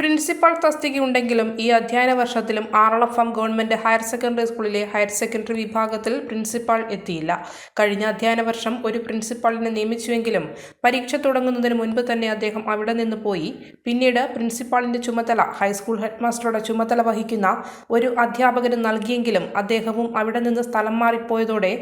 Principal തസ്തികയുണ്ടെങ്കിലും ഈ അധ്യയന വർഷത്തിലും ആറളഫാം ഗവൺമെന്റ് ഹയർ സെക്കൻഡറി സ്കൂളിലെ ഹയർ സെക്കൻഡറി വിഭാഗത്തിൽ പ്രിൻസിപ്പാൾ എത്തിയില്ല. കഴിഞ്ഞ അധ്യയന വർഷം ഒരു പ്രിൻസിപ്പാളിനെ നിയമിച്ചുവെങ്കിലും പരീക്ഷ തുടങ്ങുന്നതിന് മുൻപ് തന്നെ അദ്ദേഹം അവിടെ നിന്ന് പോയി. പിന്നീട് പ്രിൻസിപ്പാളിന്റെ ചുമതല ഹൈസ്കൂൾ ഹെഡ്മാസ്റ്ററുടെ ചുമതല വഹിക്കുന്ന ഒരു അധ്യാപകന് നൽകിയെങ്കിലും അദ്ദേഹവും അവിടെ നിന്ന് സ്ഥലം മാറിപ്പോയതോടെ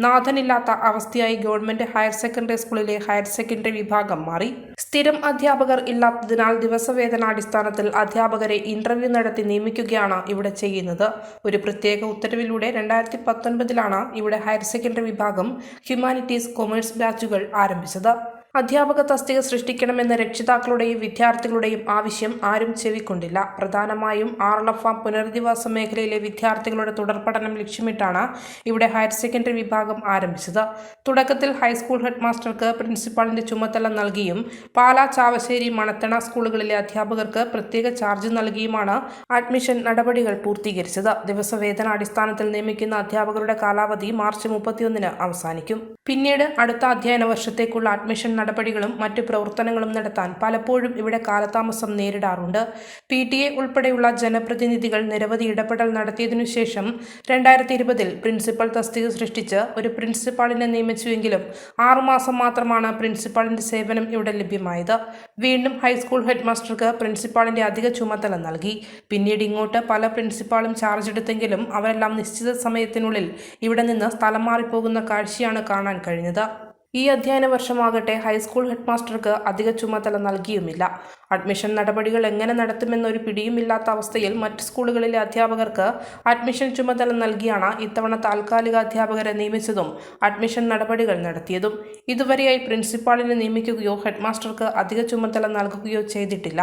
നാഥനില്ലാത്ത അവസ്ഥയായി ഗവൺമെന്റ് ഹയർ സെക്കൻഡറി സ്കൂളിലെ ഹയർ സെക്കൻഡറി വിഭാഗം മാറി. സ്ഥിരം അധ്യാപകർ ഇല്ലാത്തതിനാൽ ദിവസവേതനാടിസ്ഥാനത്തിൽ അധ്യാപകരെ ഇന്റർവ്യൂ നടത്തി നിയമിക്കുകയാണ് ഇവിടെ ചെയ്യുന്നത്. ഒരു പ്രത്യേക ഉത്തരവിലൂടെ 2019 ഇവിടെ ഹയർ സെക്കൻഡറി വിഭാഗം ഹ്യൂമാനിറ്റീസ്, കൊമേഴ്സ് ബാച്ചുകൾ ആരംഭിച്ചത്. അധ്യാപക തസ്തിക സൃഷ്ടിക്കണമെന്ന രക്ഷിതാക്കളുടെയും വിദ്യാർത്ഥികളുടെയും ആവശ്യം ആരും ചെവിക്കൊണ്ടില്ല. പ്രധാനമായും ആറളഫാം പുനരധിവാസ മേഖലയിലെ വിദ്യാർത്ഥികളുടെ തുടർപഠനം ലക്ഷ്യമിട്ടാണ് ഇവിടെ ഹയർ സെക്കൻഡറി വിഭാഗം ആരംഭിച്ചത്. തുടക്കത്തിൽ ഹൈസ്കൂൾ ഹെഡ്മാസ്റ്റർക്ക് പ്രിൻസിപ്പാളിന്റെ ചുമതല നൽകിയും പാലാ, ചാവശ്ശേരി, മണത്തണ സ്കൂളുകളിലെ അധ്യാപകർക്ക് പ്രത്യേക ചാർജ് നൽകിയുമാണ് അഡ്മിഷൻ നടപടികൾ പൂർത്തീകരിച്ചത്. ദിവസവേതനാടിസ്ഥാനത്തിൽ നിയമിക്കുന്ന അധ്യാപകരുടെ കാലാവധി മാർച്ച് 31 അവസാനിക്കും. പിന്നീട് അടുത്ത അധ്യയന വർഷത്തേക്കുള്ള അഡ്മിഷൻ നടപടികളും മറ്റു പ്രവർത്തനങ്ങളും നടത്താൻ പലപ്പോഴും ഇവിടെ കാലതാമസം നേരിടാറുണ്ട്. PTA ഉൾപ്പെടെയുള്ള ജനപ്രതിനിധികൾ നിരവധി ഇടപെടൽ നടത്തിയതിനു ശേഷം 2020 പ്രിൻസിപ്പൽ തസ്തിക സൃഷ്ടിച്ച് ഒരു പ്രിൻസിപ്പാളിനെ നിയമിച്ചുവെങ്കിലും 6 മാസം മാത്രമാണ് പ്രിൻസിപ്പാളിന്റെ സേവനം ഇവിടെ ലഭ്യമായത്. വീണ്ടും ഹൈസ്കൂൾ ഹെഡ്മാസ്റ്റർക്ക് പ്രിൻസിപ്പാളിന്റെ അധിക ചുമതല നൽകി. പിന്നീട് ഇങ്ങോട്ട് പല പ്രിൻസിപ്പാളും ചാർജ് എടുത്തെങ്കിലും അവരെല്ലാം നിശ്ചിത സമയത്തിനുള്ളിൽ ഇവിടെ നിന്ന് സ്ഥലം മാറിപ്പോകുന്ന കാഴ്ചയാണ് കാണാൻ കഴിഞ്ഞത്. ഈ അധ്യയന വർഷമാകട്ടെ ഹൈസ്കൂൾ ഹെഡ്മാസ്റ്റർക്ക് അധിക ചുമതല നൽകിയുമില്ല. അഡ്മിഷൻ നടപടികൾ എങ്ങനെ നടത്തുമെന്നൊരു പിടിയുമില്ലാത്ത അവസ്ഥയിൽ മറ്റ് സ്കൂളുകളിലെ അധ്യാപകർക്ക് അഡ്മിഷൻ ചുമതല നൽകിയാണ് ഇത്തവണ താൽക്കാലിക അധ്യാപകരെ നിയമിച്ചതും അഡ്മിഷൻ നടപടികൾ നടത്തിയതും. ഇതുവരെയായി പ്രിൻസിപ്പാളിനെ നിയമിക്കുകയോ ഹെഡ്മാസ്റ്റർക്ക് അധിക ചുമതല നൽകുകയോ ചെയ്തിട്ടില്ല.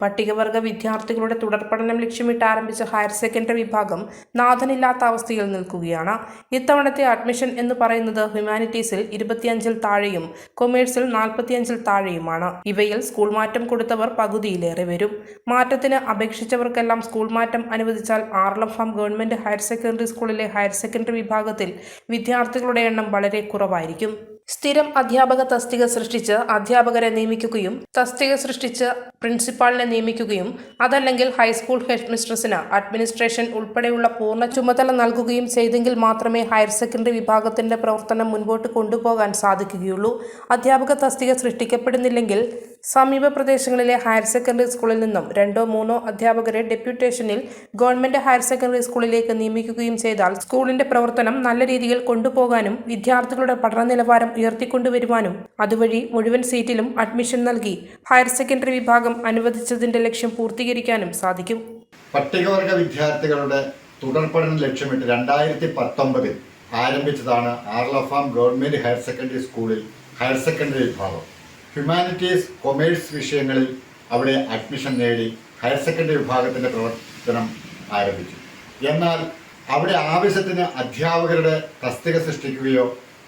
പട്ടികവർഗ വിദ്യാർത്ഥികളുടെ തുടർപഠനം ലക്ഷ്യമിട്ട് ആരംഭിച്ച ഹയർ സെക്കൻഡറി വിഭാഗം നാഥനില്ലാത്ത അവസ്ഥയിൽ നിൽക്കുകയാണ്. ഇത്തവണത്തെ അഡ്മിഷൻ എന്ന് പറയുന്നത് ഹ്യൂമാനിറ്റീസിൽ 25 താഴെയും കൊമേഴ്സിൽ 45 താഴെയുമാണ്. ഇവയിൽ സ്കൂൾ മാറ്റം കൊടുത്തവർ പകുതിയിലേറെ വരും. മാറ്റത്തിന് അപേക്ഷിച്ചവർക്കെല്ലാം സ്കൂൾ മാറ്റം അനുവദിച്ചാൽ ആറളഫാം ഗവൺമെന്റ് ഹയർ സെക്കൻഡറി സ്കൂളിലെ ഹയർ സെക്കൻഡറി വിഭാഗത്തിൽ വിദ്യാർത്ഥികളുടെ എണ്ണം വളരെ കുറവായിരിക്കും. സ്ഥിരം അധ്യാപക തസ്തിക സൃഷ്ടിച്ച് അധ്യാപകരെ നിയമിക്കുകയും തസ്തിക സൃഷ്ടിച്ച് പ്രിൻസിപ്പാളിനെ നിയമിക്കുകയും അതല്ലെങ്കിൽ ഹൈസ്കൂൾ ഹെഡ്മിസ്ട്രസിന് അഡ്മിനിസ്ട്രേഷൻ ഉൾപ്പെടെയുള്ള പൂർണ്ണ ചുമതല നൽകുകയും ചെയ്തെങ്കിൽ മാത്രമേ ഹയർ സെക്കൻഡറി വിഭാഗത്തിന്റെ പ്രവർത്തനം മുൻപോട്ട് കൊണ്ടുപോകാൻ സാധിക്കുകയുള്ളൂ. അധ്യാപക തസ്തിക സൃഷ്ടിക്കപ്പെടുന്നില്ലെങ്കിൽ സമീപ പ്രദേശങ്ങളിലെ ഹയർ സെക്കൻഡറി സ്കൂളിൽ നിന്നും 2-3 അധ്യാപകരെ ഡെപ്യൂട്ടേഷനിൽ ഗവൺമെന്റ് ഹയർ സെക്കൻഡറി സ്കൂളിലേക്ക് നിയമിക്കുകയും ചെയ്താൽ സ്കൂളിന്റെ പ്രവർത്തനം നല്ല രീതിയിൽ കൊണ്ടുപോകാനും വിദ്യാർത്ഥികളുടെ പഠന നിലവാരം ഉയർത്തിക്കൊണ്ടുവരുവാനും അതുവഴി മുഴുവൻ സീറ്റിലും അഡ്മിഷൻ നൽകി ഹയർ സെക്കൻഡറി വിഭാഗം അനുവദിച്ചതിന്റെ ലക്ഷ്യം പൂർത്തീകരിക്കാനും സാധിക്കും. പട്ടികവർഗ വിദ്യാർത്ഥികളുടെ തുടർപഠനം ലക്ഷ്യമിട്ട് 2019 ആരംഭിച്ചതാണ് ആറളഫാം ഗവൺമെന്റ് ഹയർ സെക്കൻഡറി സ്കൂളിൽ ഹയർ സെക്കൻഡറി വിഭാഗം. ഹ്യൂമാനിറ്റീസ്, കൊമേഴ്സ് വിഷയങ്ങളിൽ അവിടെ അഡ്മിഷൻ നേടി ഹയർ സെക്കൻഡറി വിഭാഗത്തിന്റെ പ്രവർത്തനം ആരംഭിച്ചു. എന്നാൽ അവിടെ ആവശ്യത്തിന് അധ്യാപകരുടെ തസ്തിക സൃഷ്ടിക്കുകയോ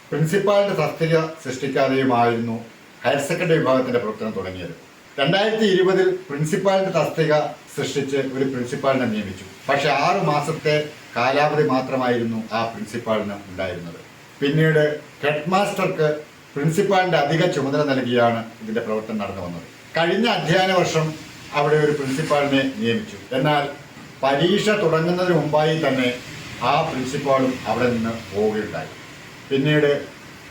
പ്രിൻസിപ്പാളിന്റെ തസ്തിക സൃഷ്ടിക്കാതെയുമായിരുന്നു ഹയർ സെക്കൻഡറി വിഭാഗത്തിന്റെ പ്രവർത്തനം തുടങ്ങിയത്. 2020 പ്രിൻസിപ്പാളിന്റെ തസ്തിക സൃഷ്ടിച്ച് ഒരു പ്രിൻസിപ്പാളിനെ നിയമിച്ചു. പക്ഷെ 6 മാസത്തെ കാലാവധി മാത്രമായിരുന്നു ആ പ്രിൻസിപ്പാളിന് ഉണ്ടായിരുന്നത്. പിന്നീട് ഹെഡ്മാസ്റ്റർക്ക് പ്രിൻസിപ്പാളിന്റെ അധിക ചുമതല നൽകിയാണ് ഇതിന്റെ പ്രവർത്തനം നടന്നു വന്നത്. കഴിഞ്ഞ അധ്യയന വർഷം അവിടെ ഒരു പ്രിൻസിപ്പാളിനെ നിയമിച്ചു. എന്നാൽ പരീക്ഷ തുടങ്ങുന്നതിന് മുമ്പായി തന്നെ ആ പ്രിൻസിപ്പാളും അവിടെ നിന്ന് പോവുകയുണ്ടായി. പിന്നീട്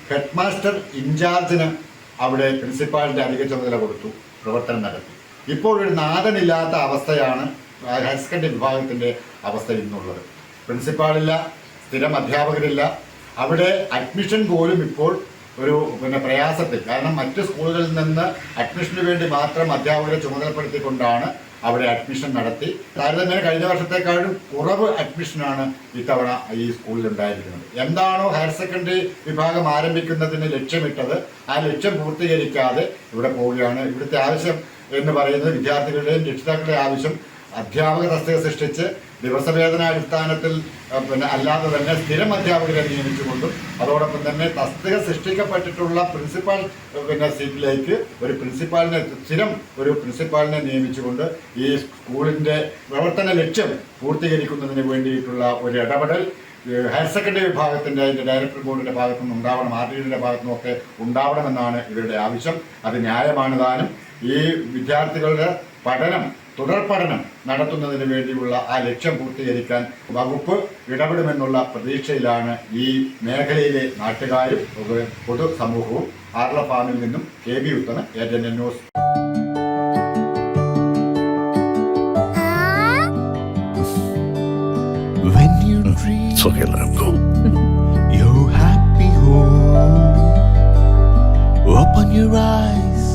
ഹെഡ്മാസ്റ്റർ ഇൻചാർജിന് അവിടെ പ്രിൻസിപ്പാളിന്റെ അധിക ചുമതല കൊടുത്തു, പ്രവർത്തനം നടത്തി. ഇപ്പോൾ ഒരു നാഥനില്ലാത്ത അവസ്ഥയാണ് ഹയർ സെക്കൻഡറി വിഭാഗത്തിന്റെ അവസ്ഥ ഇന്നുള്ളത്. പ്രിൻസിപ്പാളില്ല, സ്ഥിരം അധ്യാപകരില്ല. അവിടെ അഡ്മിഷൻ പോലും ഇപ്പോൾ ഒരു പ്രയാസത്തിൽ, കാരണം മറ്റ് സ്കൂളുകളിൽ നിന്ന് അഡ്മിഷന് വേണ്ടി മാത്രം അധ്യാപകരെ ചുമതലപ്പെടുത്തിക്കൊണ്ടാണ് അവിടെ അഡ്മിഷൻ നടത്തി. താരതമ്യേന കഴിഞ്ഞ വർഷത്തെക്കാളും കുറവ് അഡ്മിഷനാണ് ഇത്തവണ ഈ സ്കൂളിൽ ഉണ്ടായിരിക്കുന്നത്. എന്താണോ ഹയർ സെക്കൻഡറി വിഭാഗം ആരംഭിക്കുന്നതിന് ലക്ഷ്യമിട്ടത് ആ ലക്ഷ്യം പൂർത്തീകരിക്കാതെ ഇവിടെ പോവുകയാണ്. ഇവിടുത്തെ ആവശ്യം എന്ന് പറയുന്നത് വിദ്യാർത്ഥികളുടെയും രക്ഷിതാക്കളുടെയും ആവശ്യം അധ്യാപക തസ്തിക സൃഷ്ടിച്ച് ദിവസവേതനാടിസ്ഥാനത്തിൽ അല്ലാതെ തന്നെ സ്ഥിരം അധ്യാപകരെ നിയമിച്ചുകൊണ്ടും അതോടൊപ്പം തന്നെ തസ്തിക സൃഷ്ടിക്കപ്പെട്ടിട്ടുള്ള പ്രിൻസിപ്പാൾ സീറ്റിലേക്ക് ഒരു പ്രിൻസിപ്പാളിനെ സ്ഥിരം ഒരു പ്രിൻസിപ്പാളിനെ നിയമിച്ചുകൊണ്ട് ഈ സ്കൂളിൻ്റെ പ്രവർത്തന ലക്ഷ്യം പൂർത്തീകരിക്കുന്നതിന് വേണ്ടിയിട്ടുള്ള ഒരു ഇടപെടൽ ഹയർ സെക്കൻഡറി വിഭാഗത്തിൻ്റെ അതിൻ്റെ ഡയറക്ടർ ബോർഡിൻ്റെ ഭാഗത്തുനിന്ന് ഉണ്ടാവണം, RDയുടെ ഭാഗത്തുനിന്നൊക്കെ ഉണ്ടാവണമെന്നാണ് ഇവരുടെ ആവശ്യം. അത് ന്യായമാണ് താനും. ഈ വിദ്യാർത്ഥികളുടെ പഠനം തുടർ പഠനം നടത്തുന്നതിന് വേണ്ടിയുള്ള ആ ലക്ഷ്യം പൂർത്തീകരിക്കാൻ വകുപ്പ് ഇടപെടുമെന്നുള്ള പ്രതീക്ഷയിലാണ് ഈ മേഖലയിലെ നാട്ടുകാരും പൊതുസമൂഹവും. ആർള ഫാമിൽ നിന്നും KB Uthaman, ATN news. When you dream, it's okay, let him go. Your happy home. Open your eyes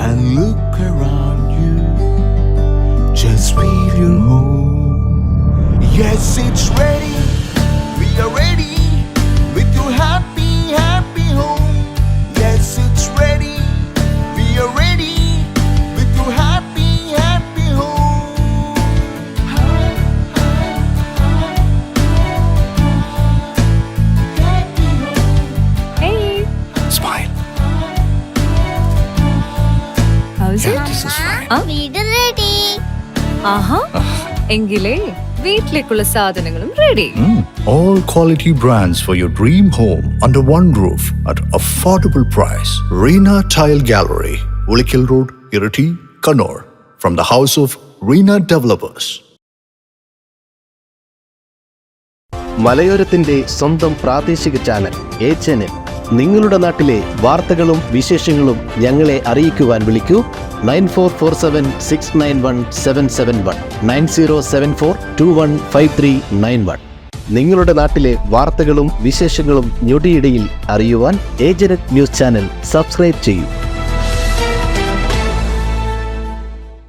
and look around you. Just feel your home. Yes, it's ready. We are ready with your happy, happy home. Yes, it's ready. We are ready with your happy, happy home. Smile. How's it? This is fine. വീട് ready. ആഹാ എങ്കിലേ വീട്ടിലേക്കുള്ള സാധനങ്ങളും ready. All quality brands for your dream home under one roof at affordable price. Reena Tile Gallery, Ulikil Road, Irati, Kannur. From the house of Reena Developers. മലയോരത്തിന്റെ സ്വന്തം പ്രാദേശിക channel ATN. നിങ്ങളുടെ നാട്ടിലെ വാർത്തകളും വിശേഷങ്ങളും ഞങ്ങളെ അറിയിക്കുവാൻ വിളിക്കൂ 9447691771 9074215391. നിങ്ങളുടെ നാട്ടിലെ വാർത്തകളും വിശേഷങ്ങളും ഞൊടിയിടയിൽ അറിയുവാൻ ഏജന്റ് ന്യൂസ് ചാനൽ സബ്സ്ക്രൈബ് ചെയ്യൂ.